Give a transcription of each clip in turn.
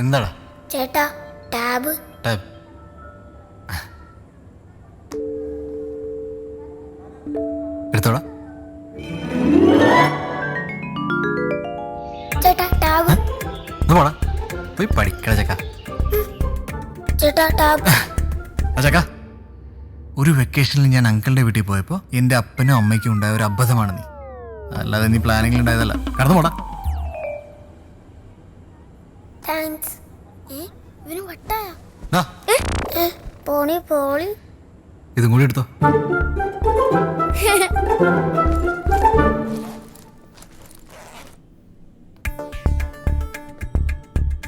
എന്താടാ ചേട്ടാ tab tab എടുത്തോടാ. ചേട്ടാ ടാബ് പോടാ പോയി പഠിക്കട ചക്ക. ചേട്ടാ ടാബ് ചക്ക, ഒരു വെക്കേഷനിൽ ഞാൻ അങ്കിളുടെ വീട്ടിൽ പോയപ്പോൾ എൻ്റെ അപ്പനും അമ്മയ്ക്കും ഉണ്ടായ ഒരു അബദ്ധമാണ് നീ, അല്ലാതെ നീ പ്ലാനിങ്ങിൽ ഉണ്ടായതല്ല. കടന്നു പോടാ. താങ്ക്സ്. ഇവന് വട്ടായ ദാ, പോണി പോളി. ഇതും കൂടി എടുത്തോ.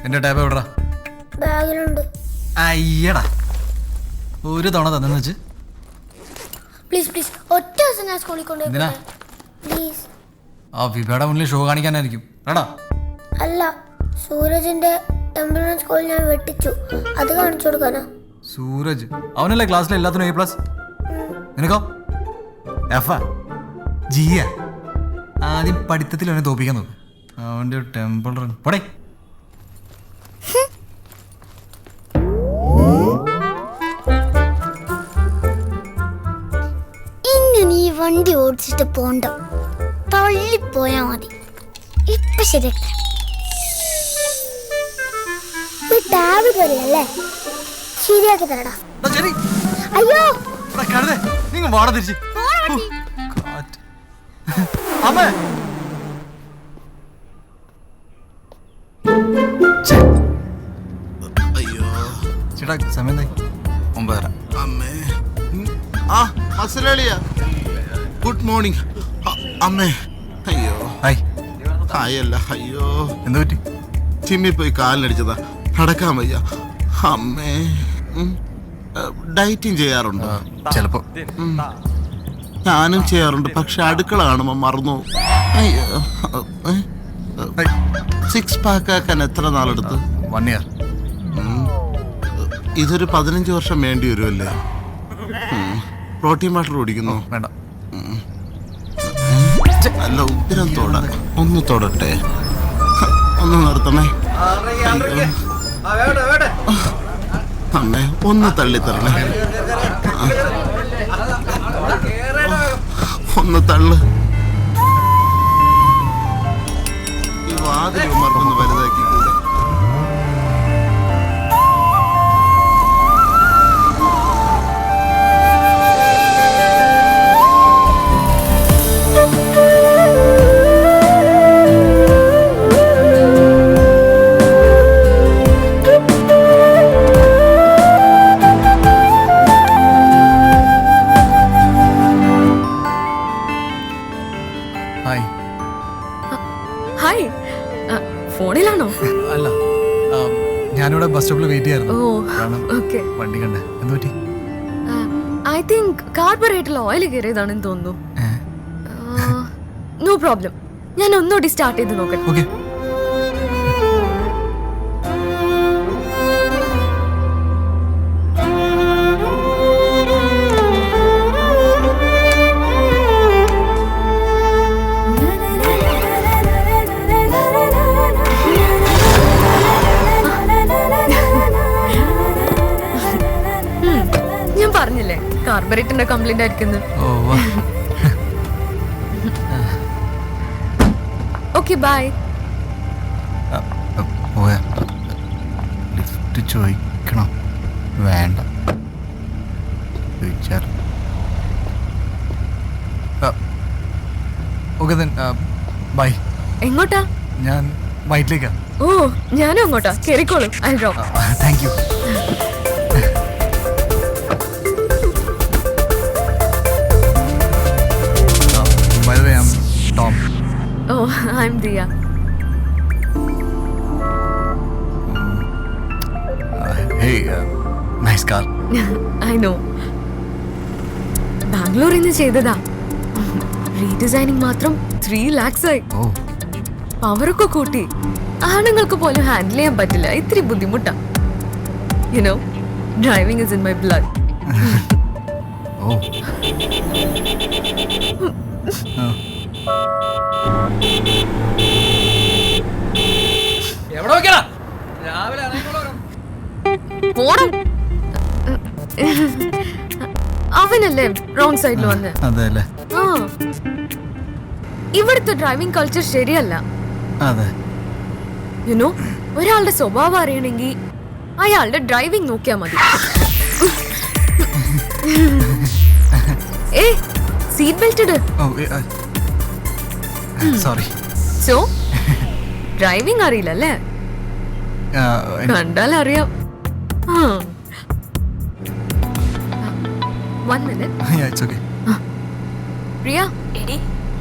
എൻ്റെ ടാബ് എവിടാ? ബാഗിലുണ്ട്. അയ്യടാ, ഒരു തവണ തന്നെന്ന് വെച്ച്. പ്ലീസ് പ്ലീസ് ഒറ്റ ദിവസം ഞാൻ സ്കൂളിൽ എന്തിനാ? കൊണ്ടുപോയി പ്ലീസ്. ആ വിഭയുടെ മുന്നിൽ ഷോ കാണിക്കാനായിരിക്കും. എടാ അല്ല, സൂരജിന്റെ ടെമ്പിൾ സ്കൂളിൽ ഞാൻ വെട്ടിച്ചു, അത് കാണിച്ചു കൊടുക്കാനാ. സൂരജ് അവനല്ലേ ക്ലാസ്സിലെ എല്ലാത്തിനും A+? നിനക്കോ F? G? ആദ്യം പഠിത്തത്തിൽ അവനെ തോപ്പിക്കാൻ നോക്ക്. അവൻ്റെ ടെമ്പിൾ റൺ പോടേ. ഇന്ന് നീ വണ്ടി ഓടിച്ചിട്ട് പോണ്ട, തള്ളിപ്പോയാ മതി. ഇപ്പൊ ശരിയാക്കാം. ടാബ് കയറിയല്ലേ, ശരിയാക്കി തരടാ. ശരി. അയ്യോ നിങ്ങൾ വാട തിരിച്ച്. അമ്മേ അയ്യോ ചേട്ടാ, സമയം എന്തായി? 9:30. അമ്മേ. ആ മസലാളിയാ, ഗുഡ് മോർണിംഗ്. അമ്മേ. അയ്യോ ഹായ്. ഹായല്ല, അയ്യോ എന്ത് പറ്റി? ജിമ്മിൽ പോയി കാലിനടിച്ചതാ, നടക്കാൻ വയ്യ. അമ്മേ. ഡയറ്റിങ് ചെയ്യാറുണ്ടോ? ചിലപ്പോ. ഞാനും ചെയ്യാറുണ്ട്, പക്ഷെ അടുക്കള കാണുമ്പോ മറന്നു. അയ്യോ. 6 പാക്ക് ആക്കാൻ എത്ര നാളെടുത്ത്? 1 year. ഇതൊരു 15 വർഷം വേണ്ടി വരുമല്ലേ? പ്രോട്ടീൻ വാട്ടർ കുടിക്കുന്നു? വേണ്ട. നല്ല ഉഗ്രം തൊട. ഒന്ന് തൊടട്ടെ, ഒന്ന് നിർത്തണേ. അമ്മേ, ഒന്ന് തള്ളിത്തരണേ. ഒന്ന് തള്ളു. ഈ വാതിൽ മറന്ന് വലുതാക്കി കൂടെ. ഹായ്. ഹായ്. ഫോണിലാണോ? അല്ല, ഞാനിവിടെ ബസ് സ്റ്റോപ്പിൽ വെയിറ്റ് ചെയ്യായിരുന്നു. Oh, okay. വണ്ടി കണ്ടേ. എന്ത് പറ്റി? ഐ തിങ്ക് കാർബറേറ്ററിൽ ഓയിൽ കയറിയതാണെന്ന് തോന്നുന്നു. നോ പ്രോബ്ലം, ഞാൻ ഒന്നുകൂടി സ്റ്റാർട്ട് ചെയ്ത് നോക്കട്ടെ. ഓക്കെ. ഞാൻ പറഞ്ഞില്ലേ കാർബറേറ്ററിന്റെ കംപ്ലൈന്റ് ആയിരിക്കുന്നു. Okay, bye. ലിഫ്റ്റ് ചോദിക്കണോ? വേണ്ട. Okay then bye. എങ്ങോട്ടാ? ഞാൻ വൈറ്റിലേക്കാ. ഓ, ഞാനും അങ്ങോട്ടാ. കേറിക്കോളൂ. I drop. Thank you. By the way, I'm Tom. ഓ, I am Diya. Hey, nice car. I know. ബാംഗ്ലൂരിൽ നിന്ന് ചെയ്തതാ. റീഡിസൈനിങ് മാത്രം 3 lakhs ആയി. Oh. പവറൊക്കെ കൂട്ടി. ആണുങ്ങൾക്ക് പോലും ഹാൻഡിൽ ചെയ്യാൻ പറ്റില്ല, ഇത്തിരി ബുദ്ധിമുട്ടാ. You know, driving is in my blood. Oh. എവിടെ നോക്കിയാ രാവിലെ പോണം. അവനല്ലേ റോങ് സൈഡിൽ വന്ന്. അതെ അല്ലേ? ആ, ഇവിടുത്തെ ഡ്രൈവിംഗ് കൾച്ചർ ശരിയല്ല. അതെ. യുനോ, ഒരാളുടെ സ്വഭാവം അറിയണമെങ്കിൽ അയാളുടെ ഡ്രൈവിംഗ് നോക്കിയാ മതി. ഏ, സീറ്റ് ബെൽറ്റ് ഇട്. സോറി. സോ ഡ്രൈവിംഗ് അറിയില്ലല്ലേ? കണ്ടാൽ അറിയാം. 1 minute. പ്രിയ, എടി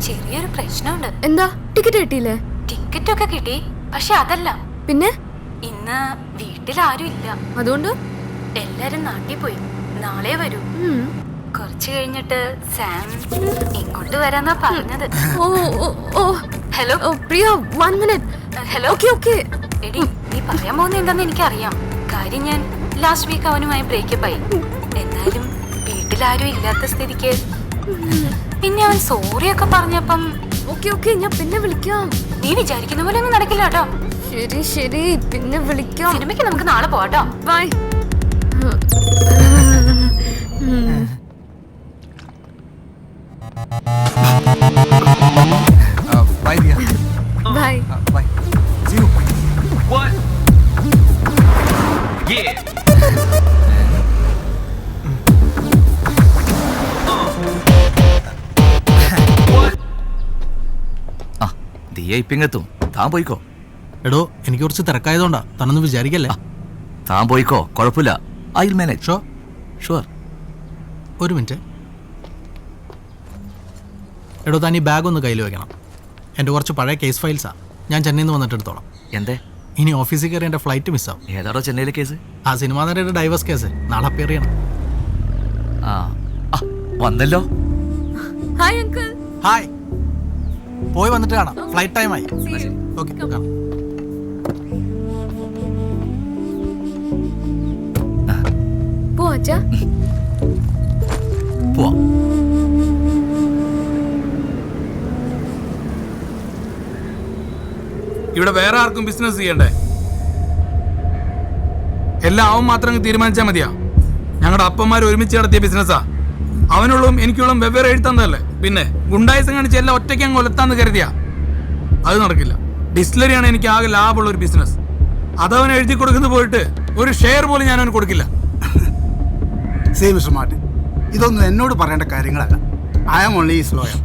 ചെറിയൊരു പ്രശ്നമുണ്ട്. എന്താ? ടിക്കറ്റ് കിട്ടിയില്ലേ? ടിക്കറ്റ് ഒക്കെ കിട്ടി, പക്ഷെ അതല്ല. പിന്നെ ഇന്ന് വീട്ടിൽ ആരും ഇല്ല. അതുകൊണ്ട് എല്ലാരും നാട്ടിൽ പോയി. നാളെ വരൂ. കുറച്ച് കഴിഞ്ഞിട്ട് സാം ഇങ്ങോട്ട് വരാന്നാ പറഞ്ഞത്. ഓ ഓ ഓ ഹലോ പ്രിയ, 1 minute. ഹലോ. Okay okay. എടി നീ പറയാൻ പോകുന്ന എന്താന്ന് എനിക്കറിയാം. കാര്യം ഞാൻ ലാസ്റ്റ് വീക്ക് അവനുമായി ബ്രേക്കപ്പ് ആയി. എന്നാലും വീട്ടിലാരും ഇല്ലാത്ത സ്ഥിതിക്ക് പിന്നെ അവൻ സോറി ഒക്കെ പറഞ്ഞപ്പം ഓക്കെ ഓക്കെ, ഞാൻ പിന്നെ വിളിക്കാം. നീ വിചാരിക്കുന്ന പോലെ ഒന്നും നടക്കില്ല കേട്ടോ. ശരി ശരി, പിന്നെ വിളിക്കാം. സിനിമയ്ക്ക് നമുക്ക് നാളെ പോവാട്ടോ. Bye. Bye Diya. Bye. Bye. See you. What? Yeah. What? ആ ദിയ ഇപ്പിങ്ങെത്തും. താൻ പോയിക്കോ. എടോ, എനിക്ക് കുറച്ച് തിരക്കായതുകൊണ്ടാ, താനൊന്നും വിചാരിക്കല്ലേ. താൻ പോയിക്കോ, കുഴപ്പമില്ല. I will manage. Show, sure. ഒരു മിനിറ്റ്. എടോ, താൻ ഈ ബാഗ് ഒന്ന് കയ്യിൽ വെക്കണം. എൻ്റെ കുറച്ച് പഴയ കേസ് ഫയൽസാ. ഞാൻ ചെന്നൈയിൽ നിന്ന് വന്നിട്ട് എടുത്തോളാം. എന്തേ? ഇനി ഓഫീസിൽ കയറി എൻ്റെ ഫ്ലൈറ്റ് മിസ്സാവും. ഏതാടോ ചെന്നൈയിലെ കേസ്? ആ സിനിമാ നടയുടെ ഡൈവേഴ്സ് കേസ് നാളെ അപ്പിയർ ചെയ്യണം. ആ ആ, വന്നല്ലോ. Hi uncle. ഹായ്. പോയി വന്നിട്ട് കാണാം. ഫ്ലൈറ്റ് ടൈമായി. ഓക്കെ, കാണാം. പോ അച്ഛാ. പോവാം. ഇവിടെ വേറെ ആർക്കും ബിസിനസ് ചെയ്യണ്ടേ? എല്ലാം അവൻ മാത്രം തീരുമാനിച്ചാൽ മതിയാ? ഞങ്ങളുടെ അപ്പന്മാർ ഒരുമിച്ച് നടത്തിയ ബിസിനസ്സാ. അവനുള്ളതും എനിക്കുള്ളതും വെവ്വേറെ എഴുത്തന്നല്ലേ. പിന്നെ ഗുണ്ടായസം കാണിച്ച് എല്ലാം ഒറ്റയ്ക്ക് അങ്ങ് ഒലത്താന്ന് കരുതിയാ അത് നടക്കില്ല. ഡിസ്റ്റിലറിയാണ് എനിക്ക് ആകെ ലാഭമുള്ള ഒരു ബിസിനസ്. അതവൻ എഴുതി കൊടുക്കുന്നത് പോയിട്ട് ഒരു ഷെയർ പോലും ഞാൻ അവന് കൊടുക്കില്ല. സേ മിസ്റ്റർ മാർട്ടിൻ, ഇതൊന്നും എന്നോട് പറയേണ്ട കാര്യങ്ങളല്ല. I am only is lawyer.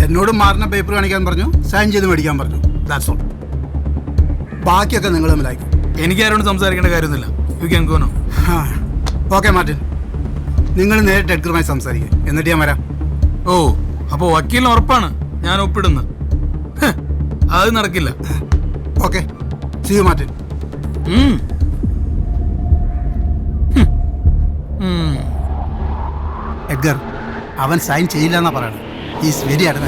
എന്നോട് മാറിന പേപ്പർ കാണിക്കാൻ പറഞ്ഞു, സൈൻ ചെയ്ത് മേടിക്കാൻ പറഞ്ഞു. That's all. ബാക്കിയൊക്കെ നിങ്ങൾ തമ്മിലായിരിക്കും. എനിക്ക് ആരോടും സംസാരിക്കേണ്ട കാര്യമൊന്നുമില്ല. You can go now. Okay Martin, നിങ്ങൾ നേരിട്ട് എഡ്ഗറുമായി സംസാരിക്കുക. എന്നിട്ട് ഞാൻ വരാം. ഓ, അപ്പോൾ വക്കീലിന് ഉറപ്പാണ് ഞാൻ ഒപ്പിടുന്നത്? അത് നടക്കില്ല. Okay, see you Martin. Edgar, അവൻ സൈൻ ചെയ്യില്ല എന്നാ പറയണത്. Is very adv